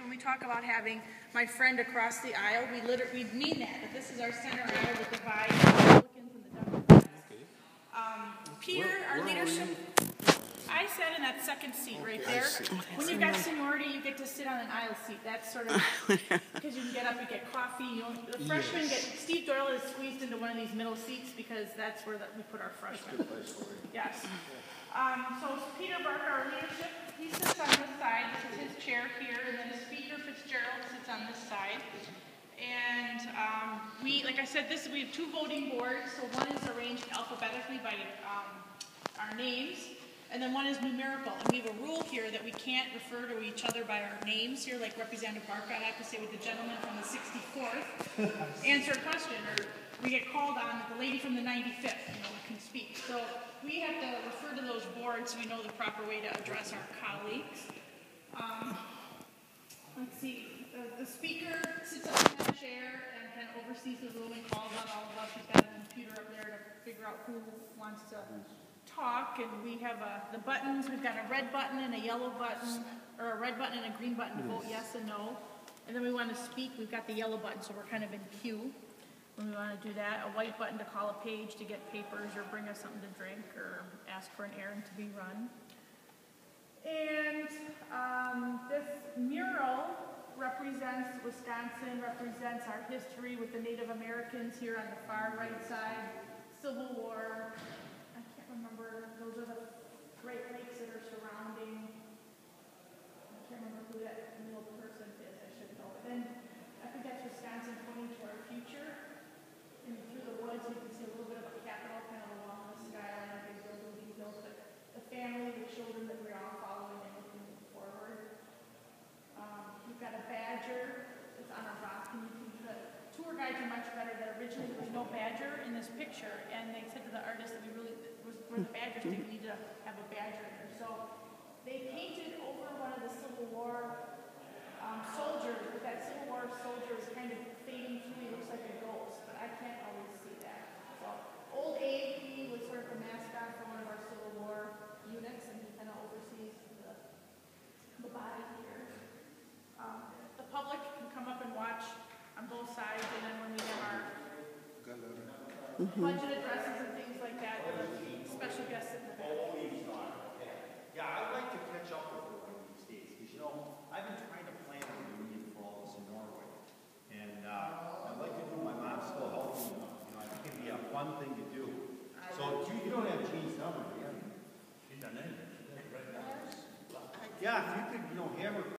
when we talk about having my friend across the aisle, we mean that this is our center aisle that divides the Republicans and the Democrats. Peter, our leadership, I sat in that second seat right there. When you've got seniority, you get to sit on an aisle seat. That's sort of, because you can get up and get coffee. The freshmen Steve Doyle is squeezed into one of these middle seats because that's where we put our freshmen. Yes. So Peter Barker, our leadership, he sits on this side. This is his chair here, and then Speaker Fitzgerald sits on this side. And like I said, we have two voting boards. So one is arranged alphabetically by our names, and then one is numerical. And we have a rule here that we can't refer to each other by our names here, like Representative Barker. I have to say with the gentleman from the 64th, answer a question, or we get called on the lady from the 95th, can speak. So we have to refer to those boards so we know the proper way to address our colleagues. Let's see. The speaker sits up in that chair and kind of oversees the room and calls on all of us. He's got a computer up there to figure out who wants to talk. And we have the buttons. We've got a red button and a yellow button, or a red button and a green button to vote yes and no. And then we want to speak. We've got the yellow button, so we're kind of in queue when we want to do that. A white button to call a page to get papers or bring us something to drink or ask for an errand to be run. And this mural represents Wisconsin, represents our history with the Native Americans here on the far right side, Civil War. I can't remember, those are the Great Lakes that are surrounding. I can't remember who that little person is, I should know. But then I think that's Wisconsin pointing to our future. And through the woods you can see a little bit of a capital kind of along the skyline, a big building being built, but the family, the children that we're all following and looking forward. We've got a badger that's on a rock, and the tour guides are much better. That originally there was no badger in this picture, and they said to the artist that where the badger's taken, we need to have a badger in there. So they painted over one of the Civil War soldiers, but that Civil War soldier is kind of fading through. He looks like a ghost, but I can't always see that. So Old Abe, he was sort of the mascot for one of our Civil War units, and he kind of oversees the body here. The public can come up and watch on both sides, and then when we have our budget addresses and things like that, special guests in the back. Yeah, I'd like to catch up with her one of these days, because I've been trying to plan a reunion for all this in Norway, and I'd like to do. My mom's still healthy enough. I think it'd be a fun thing to do. So you don't have Jean's number, do you? She's done anything. Yeah, if you could, have her.